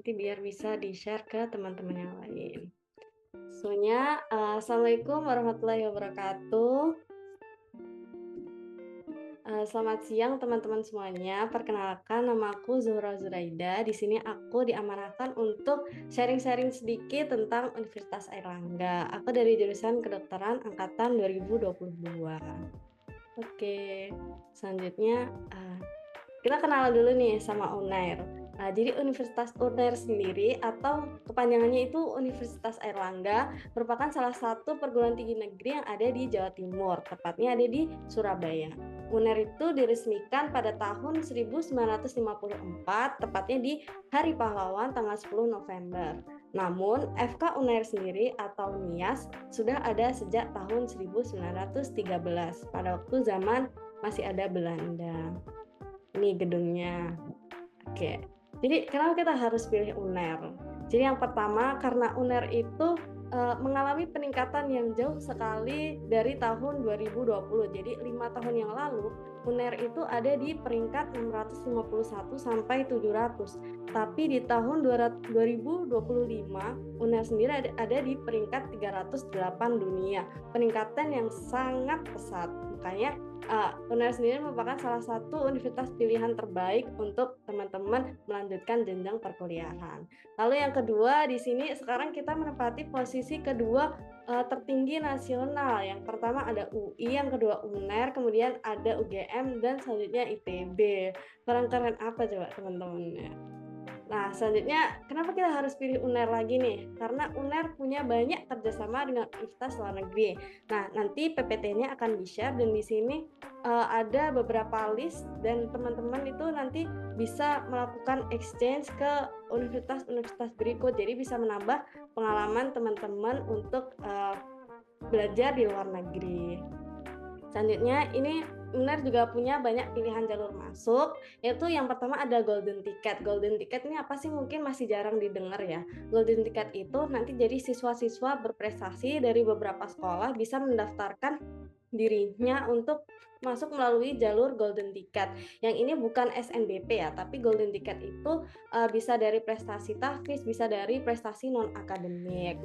nanti biar bisa di-share ke teman-teman yang lain. Semuanya, Assalamualaikum warahmatullahi wabarakatuh. Selamat siang teman-teman semuanya. Perkenalkan, nama aku Zuhra Zuraida. Di sini aku diamanahkan untuk sharing-sharing sedikit tentang Universitas Airlangga. Aku dari jurusan kedokteran angkatan 2022. Oke, selanjutnya kita kenalan dulu nih sama UNAIR. Jadi Universitas UNAIR sendiri atau kepanjangannya itu Universitas Airlangga merupakan salah satu perguruan tinggi negeri yang ada di Jawa Timur, tepatnya ada di Surabaya. UNAIR itu diresmikan pada tahun 1954, tepatnya di Hari Pahlawan tanggal 10 November. Namun, FK UNAIR sendiri atau NIAS sudah ada sejak tahun 1913 pada waktu zaman masih ada Belanda. Ini gedungnya. Oke. Jadi kenapa kita harus pilih UNER? Jadi yang pertama karena UNER itu mengalami peningkatan yang jauh sekali dari tahun 2020. Jadi 5 tahun yang lalu UNER itu ada di peringkat 651 sampai 700. Tapi di tahun 2025 UNER sendiri ada di peringkat 308 dunia. Peningkatan yang sangat pesat. Makanya UNER sendiri merupakan salah satu universitas pilihan terbaik untuk teman-teman melanjutkan jenjang perkuliahan. Lalu yang kedua, di sini sekarang kita menempati posisi kedua tertinggi nasional. Yang pertama ada UI, yang kedua UNER, kemudian ada UGM, dan selanjutnya ITB. Keren-keren apa coba teman-temannya? Nah, selanjutnya, kenapa kita harus pilih UNER lagi nih? Karena UNER punya banyak kerjasama dengan universitas luar negeri. Nah, nanti PPT-nya akan di-share dan di sini ada beberapa list dan teman-teman itu nanti bisa melakukan exchange ke universitas-universitas berikut. Jadi bisa menambah pengalaman teman-teman untuk belajar di luar negeri. Selanjutnya, ini UNER juga punya banyak pilihan jalur masuk, yaitu yang pertama ada Golden Ticket. Golden Ticket ini apa sih? Mungkin masih jarang didengar ya. Golden Ticket itu nanti jadi siswa-siswa berprestasi dari beberapa sekolah bisa mendaftarkan dirinya untuk masuk melalui jalur Golden Ticket. Yang ini bukan SNBP ya, tapi Golden Ticket itu bisa dari prestasi tahfiz, bisa dari prestasi non-akademik.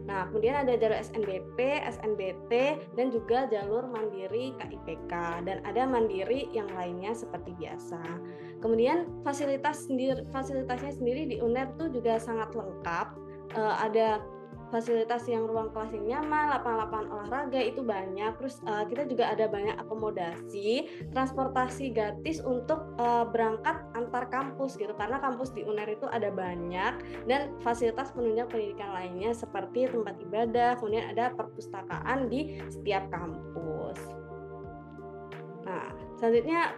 Nah, kemudian ada jalur SNBP, SNBT, dan juga jalur mandiri KIPK, dan ada mandiri yang lainnya seperti biasa. Kemudian fasilitasnya sendiri di UNER tuh juga sangat lengkap. Ada fasilitas yang ruang kelas yang nyaman, lapangan-lapangan olahraga itu banyak. Terus kita juga ada banyak akomodasi, transportasi gratis untuk berangkat antar kampus gitu. Karena kampus di UNER itu ada banyak dan fasilitas penunjang pendidikan lainnya seperti tempat ibadah, kemudian ada perpustakaan di setiap kampus. Nah, selanjutnya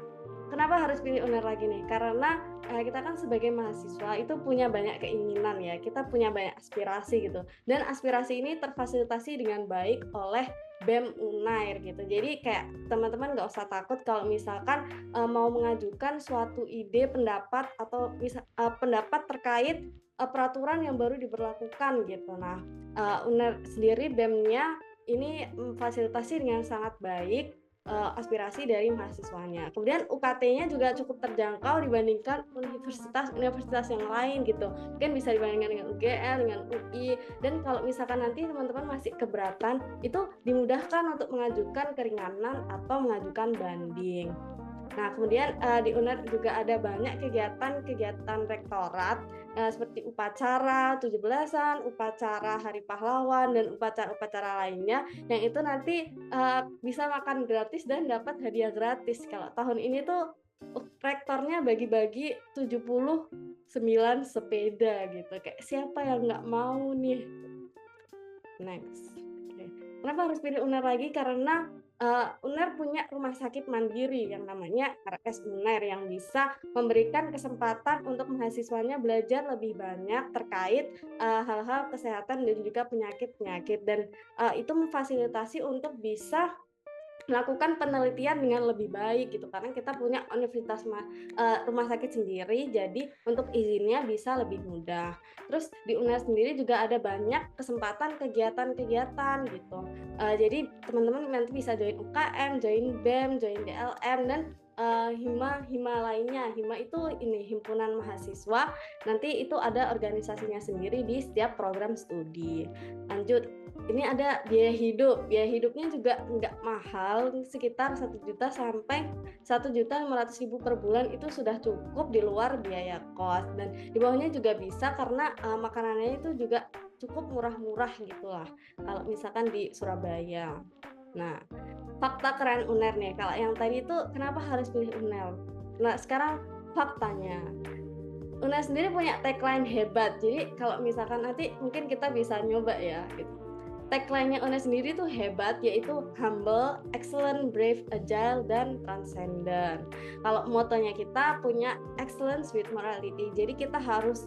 kenapa harus pilih UNER lagi nih? Karena kita kan sebagai mahasiswa itu punya banyak keinginan ya, kita punya banyak aspirasi gitu. Dan aspirasi ini terfasilitasi dengan baik oleh BEM UNAIR gitu. Jadi kayak teman-teman nggak usah takut kalau misalkan mau mengajukan suatu ide, pendapat atau pendapat terkait peraturan yang baru diberlakukan gitu. Nah, UNER sendiri BEM-nya ini memfasilitasi dengan sangat baik aspirasi dari mahasiswanya. Kemudian UKT-nya juga cukup terjangkau dibandingkan universitas-universitas yang lain gitu. Mungkin bisa dibandingkan dengan UGM, dengan UI. Dan kalau misalkan nanti teman-teman masih keberatan, itu dimudahkan untuk mengajukan keringanan atau mengajukan banding. Nah, kemudian di UNER juga ada banyak kegiatan-kegiatan rektorat seperti upacara 17-an, upacara Hari Pahlawan, dan upacara-upacara lainnya yang itu nanti bisa makan gratis dan dapat hadiah gratis. Kalau tahun ini tuh rektornya bagi-bagi 79 sepeda gitu. Kayak siapa yang nggak mau nih? Next. Okay. Kenapa harus pilih UNER lagi? Karena UNER punya rumah sakit mandiri yang namanya RS UNER yang bisa memberikan kesempatan untuk mahasiswanya belajar lebih banyak terkait hal-hal kesehatan dan juga penyakit-penyakit, dan itu memfasilitasi untuk bisa melakukan penelitian dengan lebih baik gitu, karena kita punya rumah sakit sendiri, jadi untuk izinnya bisa lebih mudah. Terus di UNER sendiri juga ada banyak kesempatan kegiatan-kegiatan gitu. Jadi teman-teman nanti bisa join UKM, join BEM, join DLM, dan hima lainnya. Hima itu ini himpunan mahasiswa, nanti itu ada organisasinya sendiri di setiap program studi. Lanjut, ini ada biaya hidup. Biaya hidupnya juga nggak mahal, sekitar 1 juta sampai 1.500.000 per bulan, itu sudah cukup di luar biaya kos, dan di bawahnya juga bisa karena makanannya itu juga cukup murah-murah gitulah kalau misalkan di Surabaya. Nah, fakta keren UNER nih. Kalau yang tadi itu kenapa harus pilih UNER? Nah, sekarang faktanya. UNER sendiri punya tagline hebat. Jadi kalau misalkan nanti mungkin kita bisa nyoba ya gitu. Tagline-nya UNER sendiri tuh hebat, yaitu humble, excellent, brave, agile, dan transcendent. Kalau motonya kita punya excellence with morality. Jadi kita harus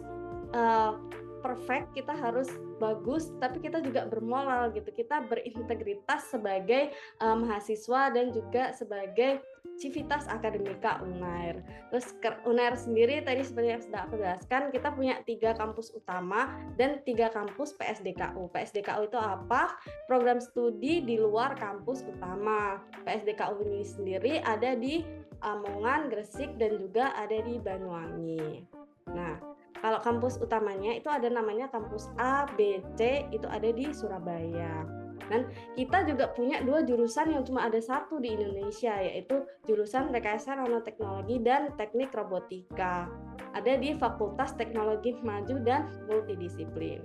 perfect, kita harus bagus, tapi kita juga bermoral gitu. Kita berintegritas sebagai mahasiswa dan juga sebagai civitas akademika UNAIR. Terus UNAIR sendiri tadi seperti yang sudah aku jelaskan, kita punya 3 kampus utama dan 3 kampus PSDKU. PSDKU itu apa? Program studi di luar kampus utama. PSDKU ini sendiri ada di Lamongan, Gresik, dan juga ada di Banyuwangi. Nah, kalau kampus utamanya itu ada namanya kampus A, B, C, itu ada di Surabaya. Dan kita juga punya 2 jurusan yang cuma ada 1 di Indonesia, yaitu jurusan Rekayasa Nanoteknologi dan Teknik Robotika. Ada di Fakultas Teknologi Maju dan Multidisiplin.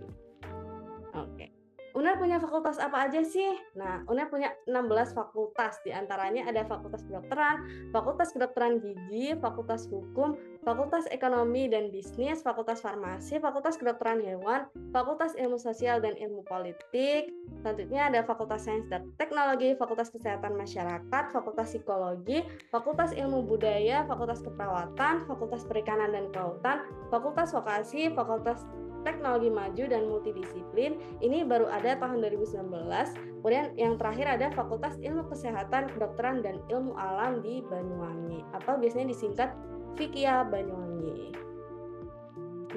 Oke. UNER punya fakultas apa aja sih? Nah, UNER punya 16 fakultas, diantaranya ada Fakultas Kedokteran, Fakultas Kedokteran Gigi, Fakultas Hukum, Fakultas Ekonomi dan Bisnis, Fakultas Farmasi, Fakultas Kedokteran Hewan, Fakultas Ilmu Sosial dan Ilmu Politik. Selanjutnya ada Fakultas Sains dan Teknologi, Fakultas Kesehatan Masyarakat, Fakultas Psikologi, Fakultas Ilmu Budaya, Fakultas Keperawatan, Fakultas Perikanan dan Kelautan, Fakultas Vokasi, Fakultas Teknologi Maju dan Multidisiplin. Ini baru ada tahun 2019. Kemudian yang terakhir ada Fakultas Ilmu Kesehatan, Kedokteran dan Ilmu Alam di Banyuwangi, atau biasanya disingkat Fikia Banyuwangi.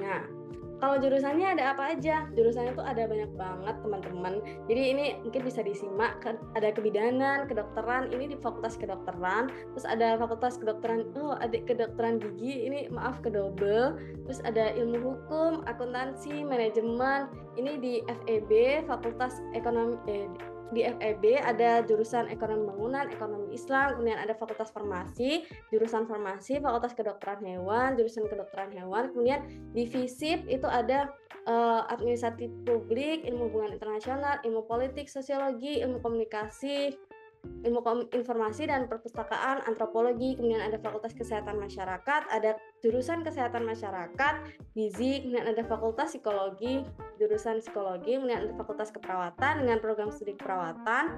Nah, kalau jurusannya ada apa aja? Jurusannya tuh ada banyak banget teman-teman. Jadi ini mungkin bisa disimak. Ada kebidanan, kedokteran, ini di Fakultas Kedokteran. Terus ada Fakultas Kedokteran, ada kedokteran gigi, ini maaf kedobel. Terus ada ilmu hukum, akuntansi, manajemen. Ini di FEB, Fakultas Ekonomi. Di FEB ada jurusan ekonomi bangunan, ekonomi Islam, kemudian ada fakultas farmasi, jurusan farmasi, fakultas kedokteran hewan, jurusan kedokteran hewan, kemudian di FISIP itu ada administratif publik, ilmu hubungan internasional, ilmu politik, sosiologi, ilmu komunikasi, ilmu informasi dan perpustakaan, antropologi, kemudian ada fakultas kesehatan masyarakat, ada jurusan kesehatan masyarakat, gizi, kemudian ada fakultas psikologi, jurusan psikologi, kemudian ada fakultas keperawatan dengan program studi keperawatan,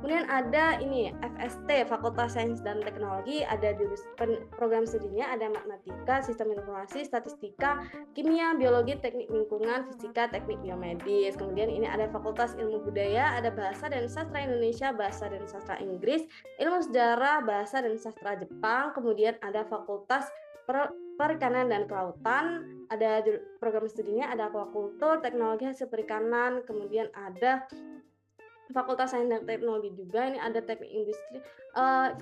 kemudian ada ini FST, Fakultas Sains dan Teknologi, ada program studinya ada matematika, sistem informasi, statistika, kimia, biologi, teknik lingkungan, fisika, teknik biomedis. Kemudian ini ada Fakultas Ilmu Budaya, ada Bahasa dan Sastra Indonesia, Bahasa dan Sastra Inggris, Ilmu Sejarah, Bahasa dan Sastra Jepang. Kemudian ada Fakultas Perikanan dan Kelautan, ada program studinya ada Aquakultur, Teknologi Hasil Perikanan, kemudian ada Fakultas Sains dan Teknologi juga, ini ada Teknik Industri,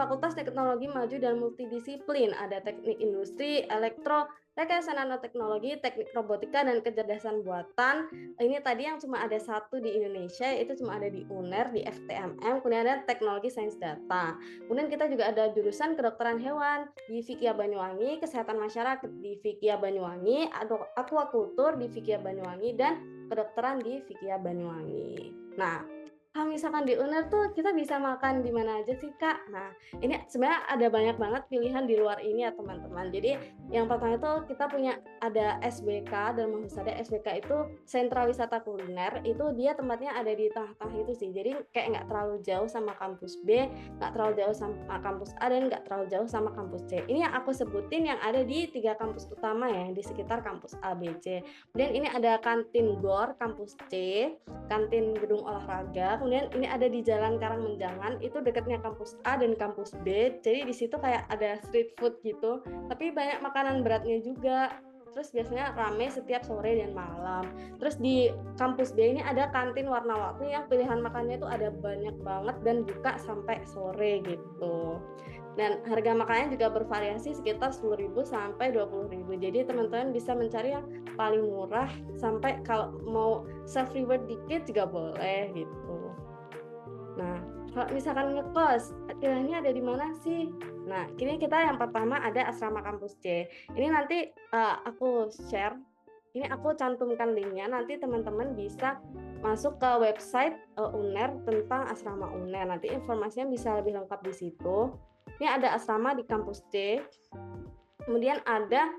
Fakultas Teknologi Maju dan Multidisiplin, ada Teknik Industri, Elektro, Rekayasa Nanoteknologi, Teknik Robotika dan Kecerdasan Buatan. Ini tadi yang cuma ada 1 di Indonesia, itu cuma ada di UNER, di FTMM, kemudian ada Teknologi Sains Data. Kemudian kita juga ada jurusan Kedokteran Hewan di Fikia Banyuwangi, Kesehatan Masyarakat di Fikia Banyuwangi, Aquakultur di Fikia Banyuwangi, dan Kedokteran di Fikia Banyuwangi. Nah, kalau misalkan di UNER tuh kita bisa makan di mana aja sih Kak? Nah, ini sebenarnya ada banyak banget pilihan di luar ini ya teman-teman. Jadi yang pertama itu kita punya ada SBK, dan maksud saya SBK itu Sentra Wisata Kuliner. Itu dia tempatnya ada di tengah-tengah itu sih. Jadi kayak nggak terlalu jauh sama kampus B, nggak terlalu jauh sama kampus A, dan nggak terlalu jauh sama kampus C. Ini yang aku sebutin yang ada di 3 kampus utama ya, di sekitar kampus A, B, C. Kemudian ini ada kantin GOR kampus C, kantin gedung olahraga. Kemudian ini ada di Jalan Karangmenjangan, itu dekatnya kampus A dan kampus B. Jadi di situ kayak ada street food gitu, tapi banyak makanan beratnya juga. Terus biasanya rame setiap sore dan malam. Terus di kampus B ini ada kantin warna-warni yang pilihan makannya itu ada banyak banget dan buka sampai sore gitu. Dan harga makanannya juga bervariasi sekitar 10.000 sampai 20.000. Jadi teman-teman bisa mencari yang paling murah, sampai kalau mau self reward dikit juga boleh gitu. Nah, kalau misalkan ngekos, pilihannya ada di mana sih? Nah, kini kita yang pertama ada Asrama Kampus C. Ini nanti aku share, ini aku cantumkan linknya, nanti teman-teman bisa masuk ke website UNER tentang asrama UNER. Nanti informasinya bisa lebih lengkap di situ. Ini ada asrama di Kampus C. Kemudian ada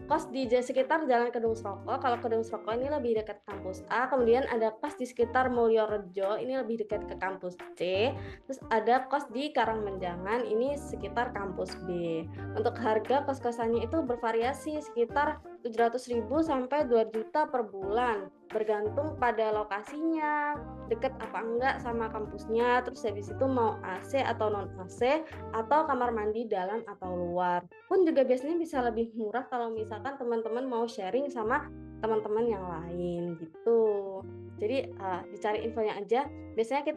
kos di sekitar Jalan Kedung Sroko. Kalau Kedung Sroko ini lebih dekat kampus A. Kemudian ada kos di sekitar Mulyorejo, ini lebih dekat ke kampus C. Terus ada kos di Karangmenjangan, ini sekitar kampus B. Untuk harga kos-kosannya itu bervariasi sekitar 700.000 sampai 2 juta per bulan, bergantung pada lokasinya, deket apa enggak sama kampusnya, terus habis itu mau AC atau non AC, atau kamar mandi dalam atau luar. Pun juga biasanya bisa lebih murah kalau misalkan teman-teman mau sharing sama teman-teman yang lain gitu. Jadi dicari infonya aja. Biasanya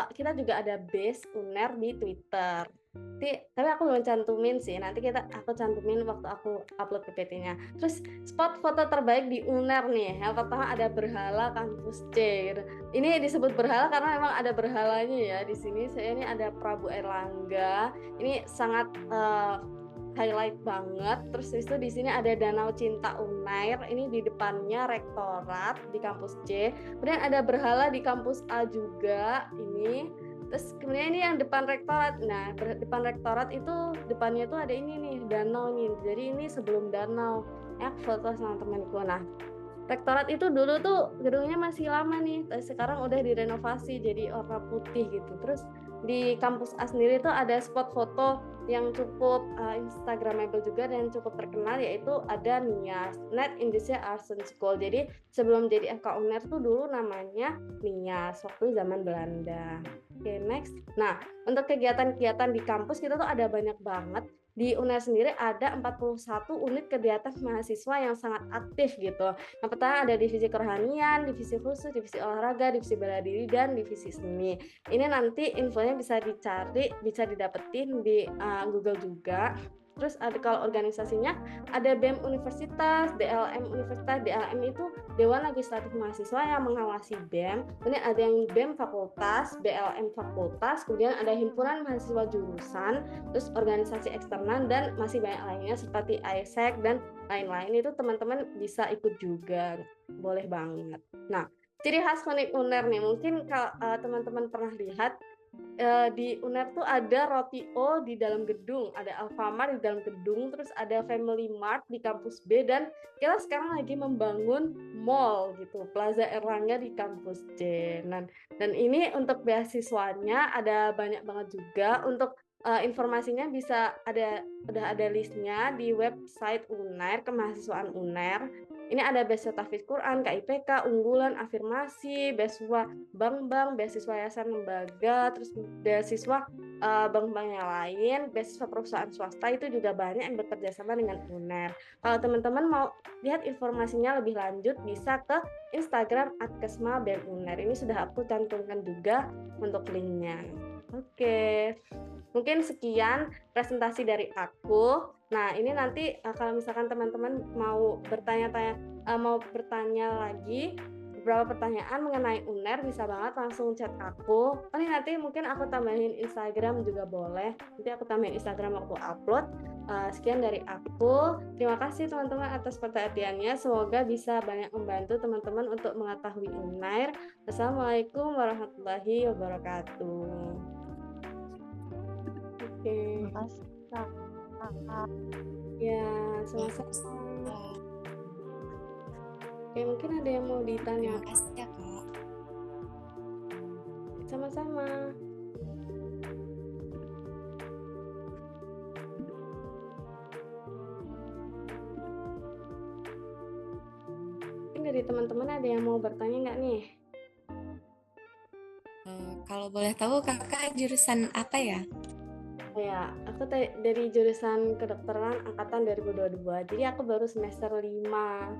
kita juga ada base UNER di Twitter. Tapi aku belum cantumin sih. Nanti aku cantumin waktu aku upload PPT-nya. Terus spot foto terbaik di UNER nih. Yang pertama ada berhala kampus C. Ini disebut berhala karena memang ada berhalanya ya di sini. Saya ini ada Prabu Erlangga. Ini sangat highlight banget. Terus itu di sini ada Danau Cinta Unair. Ini di depannya rektorat di kampus C. Kemudian ada berhala di kampus A juga ini. Terus kemudian ini yang depan rektorat. Nah, depan rektorat itu depannya tuh ada ini nih, danau nih. Jadi ini sebelum danau. Ya, foto sama temanku. Nah, rektorat itu dulu tuh gedungnya masih lama nih, tapi sekarang udah direnovasi jadi warna putih gitu. Terus di kampus A sendiri tuh ada spot foto yang cukup instagramable juga dan cukup terkenal, yaitu ada NIAS, Net Indonesia Arts School. Jadi sebelum jadi FK UNER tuh dulu namanya NIAS waktu zaman Belanda. Oke, next. Nah, untuk kegiatan-kegiatan di kampus kita tuh ada banyak banget. Di UNER sendiri ada 41 unit kegiatan mahasiswa yang sangat aktif gitu. Yang pertama ada divisi kerohanian, divisi khusus, divisi olahraga, divisi bela diri, dan divisi seni. Ini nanti infonya bisa dicari, bisa didapetin di Google juga. Terus ada kalau organisasinya ada BEM Universitas, DLM Universitas. DLM itu Dewan Legislatif Mahasiswa yang mengawasi BEM. Kemudian ada yang BEM Fakultas, BLM Fakultas, kemudian ada himpunan mahasiswa jurusan, terus organisasi eksternal, dan masih banyak lainnya seperti AIESEC dan lain-lain. Itu teman-teman bisa ikut juga, boleh banget. Nah, ciri khas unik UNER nih, mungkin kalau teman-teman pernah lihat di UNER tuh ada Roti O di dalam gedung, ada Alfamart di dalam gedung, terus ada Family Mart di kampus B, dan kita sekarang lagi membangun mall gitu, Plaza Erlangga di kampus C. Dan ini untuk beasiswanya ada banyak banget juga. Untuk informasinya udah ada listnya di website UNER, kemahasiswaan UNER. Ini ada beasiswa tahfiz Quran, KIPK, unggulan, afirmasi, beasiswa bank-bank, beasiswa yayasan lembaga, terus beasiswa bank-bank yang lain, beasiswa perusahaan swasta, itu juga banyak yang bekerja sama dengan UNER. Kalau teman-teman mau lihat informasinya lebih lanjut, bisa ke Instagram @kesma_bem_uner. Ini sudah aku cantumkan juga untuk linknya. Oke, mungkin sekian presentasi dari aku. Nah, ini nanti kalau misalkan teman-teman mau bertanya lagi beberapa pertanyaan mengenai UNER, bisa banget langsung chat aku. Ini nanti mungkin aku tambahin Instagram juga boleh. Nanti aku tambahin Instagram waktu upload. Sekian dari aku. Terima kasih teman-teman atas perhatiannya. Semoga bisa banyak membantu teman-teman untuk mengetahui UNER. Assalamualaikum warahmatullahi wabarakatuh. Oke. Terima kasih, Kak. Ya, sama-sama. Oke, mungkin ada yang mau ditanya. Terima kasih ya, Kak. Sama-sama. Mungkin dari teman-teman ada yang mau bertanya nggak nih? Kalau boleh tahu kakak jurusan apa ya? Ya, aku dari jurusan kedokteran angkatan 2022. Jadi aku baru semester 5.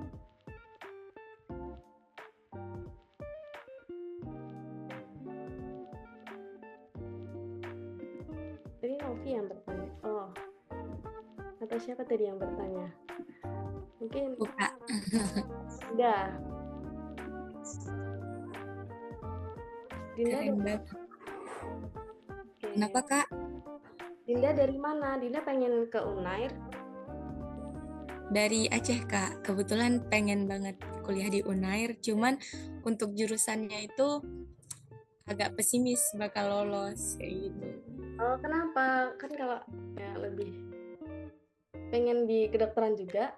Jadi Atau siapa tadi yang bertanya? Mungkin Buka. Dinda. Dinda Keren dari banget. Oke. Kenapa Kak? Dinda dari mana? Dinda pengen ke Unair? Dari Aceh Kak. Kebetulan pengen banget kuliah di Unair, cuman untuk jurusannya itu agak pesimis bakal lolos kayak gitu. Oh, kenapa? Kan kalau ya lebih pengen di kedokteran juga.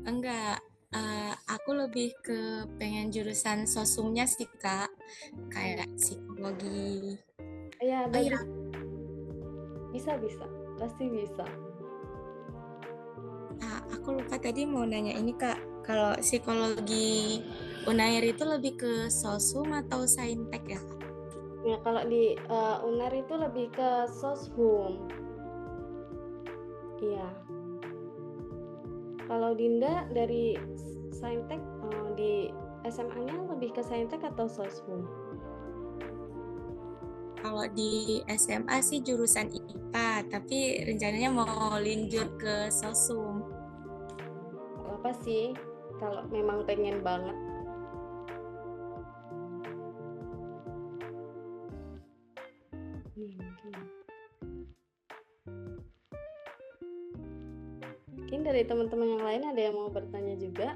Enggak, aku lebih ke pengen jurusan sosumnya sih Kak, kayak psikologi. Ya, Oh iya, bagus. Bisa. Pasti bisa. aku lupa tadi mau nanya ini Kak, kalau psikologi Unair itu lebih ke sosum atau saintek ya Kak? Ya, kalau di Unair itu lebih ke soshum. Iya. Kalau Dinda dari saintek di SMA-nya lebih ke saintek atau soshum? Kalau di SMA sih jurusan IPA, tapi rencananya mau linjur ke sosum. Gak apa sih, kalau memang pengen banget. Nih, mungkin dari teman-teman yang lain ada yang mau bertanya juga.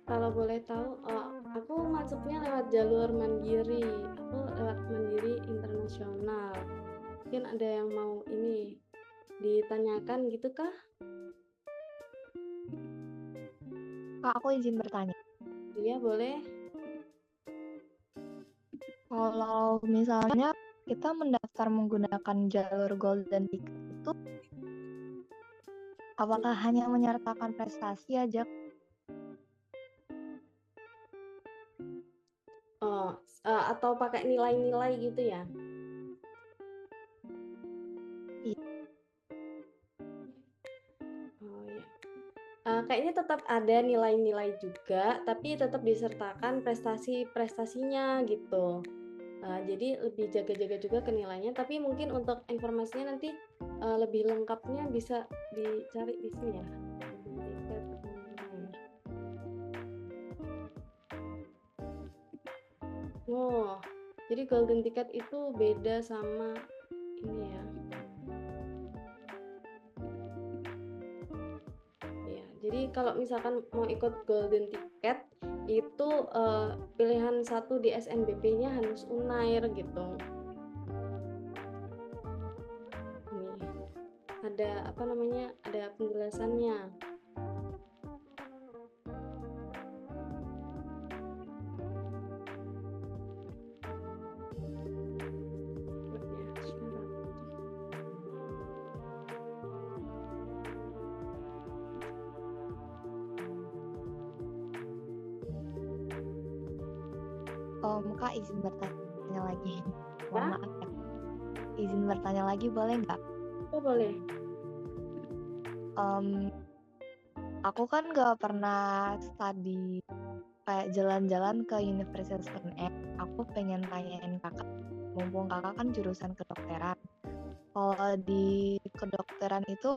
Kalau boleh tahu, aku masuknya lewat jalur mandiri. Aku lewat mandiri internasional. Mungkin ada yang mau ini ditanyakan gitu kah? Kak, aku izin bertanya. Iya, boleh. Kalau misalnya kita mendaftar menggunakan jalur Golden Ticket itu, apakah hanya menyertakan prestasi aja? Oh, atau pakai nilai-nilai gitu ya? Iya. Oh ya. Kayaknya tetap ada nilai-nilai juga, tapi tetap disertakan prestasi-prestasinya gitu. Jadi lebih jaga-jaga juga ke nilainya, tapi mungkin untuk informasinya nanti lebih lengkapnya bisa dicari di sini ya. Oh, jadi golden ticket itu beda sama ini ya. Ya, jadi kalau misalkan mau ikut golden ticket itu pilihan satu di SNBP-nya harus Unair gitu. Nih, ada apa namanya? Ada penjelasannya. Kak, izin bertanya lagi. Mohon Ya? maaf ya. Izin bertanya lagi boleh nggak? Oh, boleh. Aku kan nggak pernah studi kayak jalan-jalan ke Universitas UNER. Aku pengen tanyain kakak, mumpung kakak kan jurusan kedokteran. Kalau di kedokteran itu,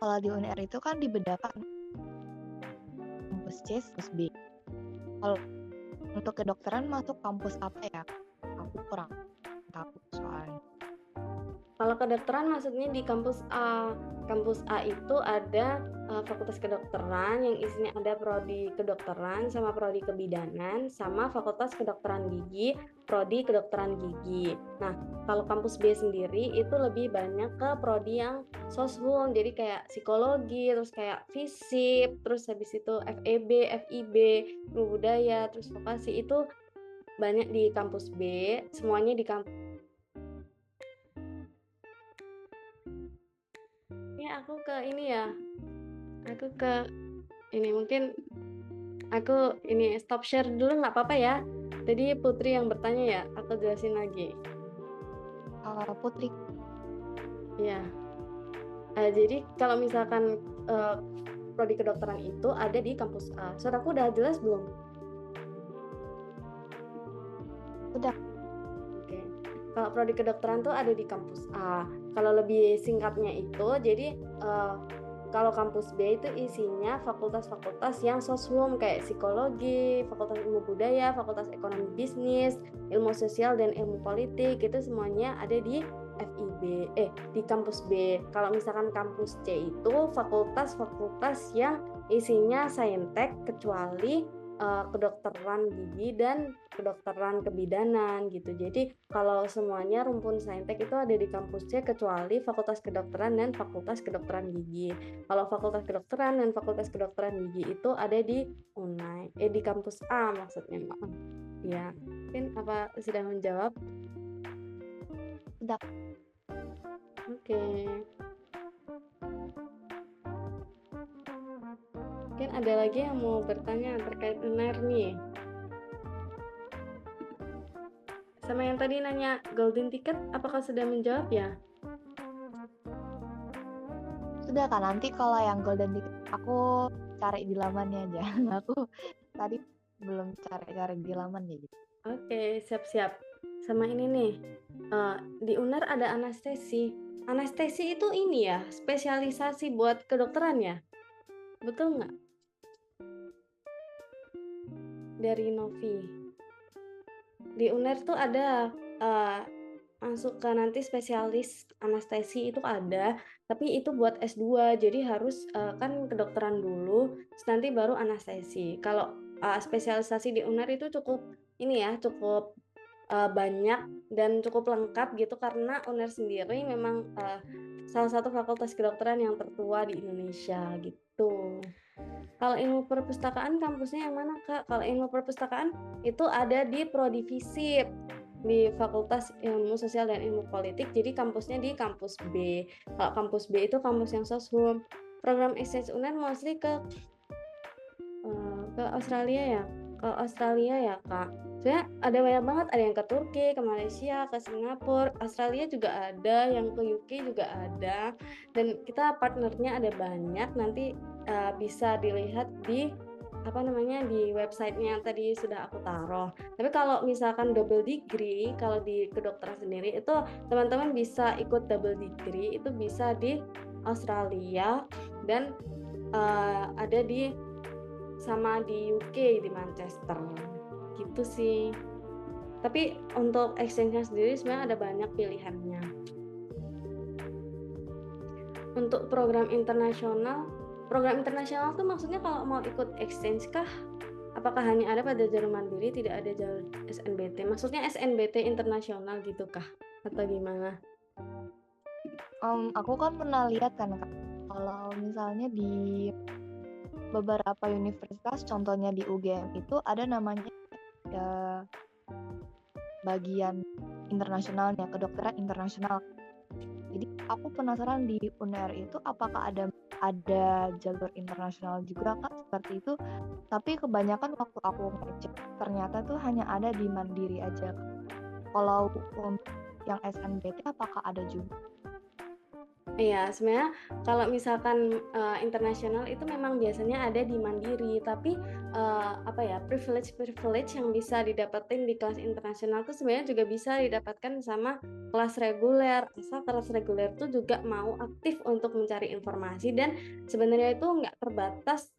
kalau di UNER itu kan dibedakan kampus C, kampus B. Kalau untuk kedokteran masuk kampus apa ya? Aku kurang tahu soalnya. Kalau kedokteran maksudnya di kampus A. Kampus A itu ada fakultas kedokteran yang isinya ada prodi kedokteran sama prodi kebidanan sama fakultas kedokteran gigi, prodi kedokteran gigi. Nah, kalau kampus B sendiri itu lebih banyak ke prodi yang soshum, jadi kayak psikologi, terus kayak fisip, terus habis itu FEB, FIB, ilmu budaya, terus vokasi itu banyak di kampus B, semuanya di kampus. Aku ke ini ya, aku ke ini mungkin aku ini stop share dulu nggak apa-apa ya. Tadi Putri yang bertanya ya, aku jelasin lagi. Putri, Ya, jadi kalau misalkan prodi kedokteran itu ada di kampus A. Suaraku udah jelas belum? Udah. Oke. Kalau prodi kedokteran tuh ada di kampus A. Kalau lebih singkatnya itu, jadi kalau kampus B itu isinya fakultas-fakultas yang soshum kayak psikologi, fakultas ilmu budaya, fakultas ekonomi bisnis, ilmu sosial dan ilmu politik, itu semuanya ada di FIB, di kampus B. Kalau misalkan kampus C itu fakultas-fakultas yang isinya saintek kecuali kedokteran gigi dan kedokteran kebidanan gitu. Jadi kalau semuanya rumpun saintek itu ada di kampus C kecuali fakultas kedokteran dan fakultas kedokteran gigi. Kalau fakultas kedokteran dan fakultas kedokteran gigi itu ada di UNAI, di kampus A maksudnya, maaf. Ya, mungkin apa sudah menjawab? Udah. Oke. Mungkin ada lagi yang mau bertanya terkait UNAIR nih. Sama yang tadi nanya golden ticket, apakah sudah menjawab ya? Sudah kan, nanti kalau yang golden ticket aku cari di lamannya aja. Aku tadi belum cari di lamannya gitu. Oke, siap-siap. Sama ini nih, di UNAIR ada anestesi. Anestesi itu ini ya, spesialisasi buat kedokteran ya? Betul nggak? Dari Novi. Di UNAIR tuh ada masuk ke nanti spesialis anestesi itu ada, tapi itu buat S2, jadi harus kan kedokteran dulu, terus nanti baru anestesi. Kalau spesialisasi di UNAIR itu cukup ini ya, cukup banyak dan cukup lengkap gitu karena UNAIR sendiri memang salah satu fakultas kedokteran yang tertua di Indonesia gitu. Kalau ilmu perpustakaan kampusnya yang mana, Kak? Kalau ilmu perpustakaan itu ada di Prodi Visip di Fakultas Ilmu Sosial dan Ilmu Politik. Jadi kampusnya di kampus B. Kalau kampus B itu kampus yang soshum. Program exchange UNAIR mostly ke Australia ya. Ke Australia ya, Kak. Sebenarnya ada banyak banget, ada yang ke Turki, ke Malaysia, ke Singapura, Australia juga ada, yang ke UK juga ada. Dan kita partnernya ada banyak, nanti bisa dilihat di di websitenya yang tadi sudah aku taruh. Tapi kalau misalkan double degree, kalau di kedokteran sendiri itu teman-teman bisa ikut double degree, itu bisa di Australia dan ada di sama di UK di Manchester gitu sih. Tapi untuk exchange-nya sendiri sebenarnya ada banyak pilihannya. Untuk program internasional tuh maksudnya kalau mau ikut exchange kah? Apakah hanya ada pada jalur mandiri, tidak ada jalur SNBT? Maksudnya SNBT internasional gitu kah? Atau gimana? Aku kan pernah lihat kan, Kak, kalau misalnya di beberapa universitas, contohnya di UGM itu ada namanya bagian internasionalnya, kedokteran internasional. Jadi aku penasaran di UNER itu apakah ada jalur internasional juga, Kak, seperti itu. Tapi kebanyakan waktu aku ngecek ternyata tuh hanya ada di Mandiri aja, Kak. Kalau yang SNBT apakah ada juga? Iya, sebenarnya kalau misalkan internasional itu memang biasanya ada di Mandiri, tapi privilege yang bisa didapetin di kelas internasional itu sebenarnya juga bisa didapatkan sama kelas reguler. Asal kelas reguler itu juga mau aktif untuk mencari informasi dan sebenarnya itu nggak terbatas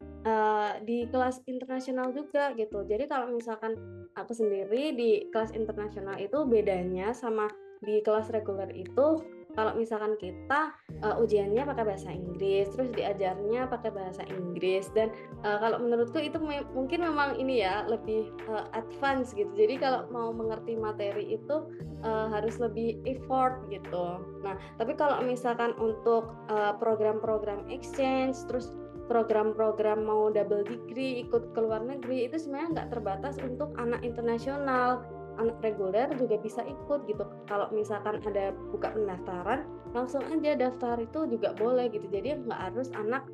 di kelas internasional juga gitu. Jadi kalau misalkan aku sendiri di kelas internasional itu bedanya sama di kelas reguler itu, kalau misalkan kita ujiannya pakai bahasa Inggris, terus diajarnya pakai bahasa Inggris, dan kalau menurutku itu mungkin memang ini ya lebih advance gitu. Jadi kalau mau mengerti materi itu harus lebih effort gitu. Nah, tapi kalau misalkan untuk program-program exchange, terus program-program mau double degree, ikut ke luar negeri, itu sebenarnya nggak terbatas untuk anak internasional. Anak reguler juga bisa ikut gitu. Kalau misalkan ada buka pendaftaran, langsung aja daftar itu juga boleh gitu. Jadi nggak harus anak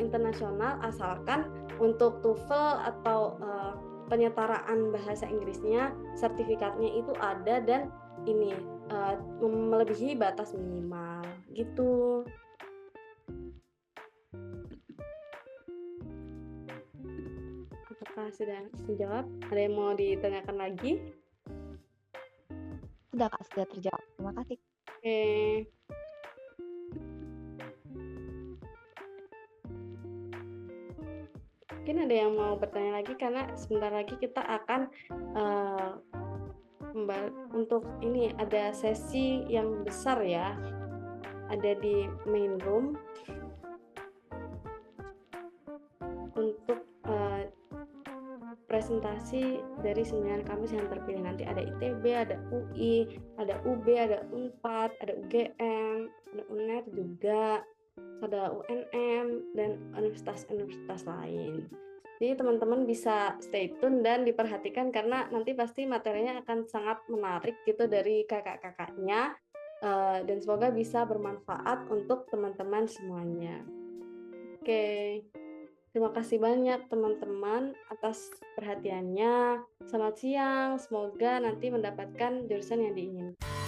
internasional, asalkan untuk TOEFL atau penyetaraan bahasa Inggrisnya sertifikatnya itu ada dan ini melebihi batas minimal gitu. Apakah sudah dijawab? Ada yang mau ditanyakan lagi? Sudah Kak, sudah terjawab. Terima kasih. Oke. Mungkin ada yang mau bertanya lagi karena sebentar lagi kita akan untuk ini ada sesi yang besar ya, ada di main room untuk presentasi dari 9 kampus yang terpilih. Nanti ada ITB, ada UI, ada UB, ada UNPAD, ada UGM, ada UNER juga, ada UNM, dan universitas-universitas lain. Jadi teman-teman bisa stay tune dan diperhatikan karena nanti pasti materinya akan sangat menarik gitu dari kakak-kakaknya, dan semoga bisa bermanfaat untuk teman-teman semuanya. Oke. Terima kasih banyak teman-teman atas perhatiannya. Selamat siang, semoga nanti mendapatkan jurusan yang diinginkan.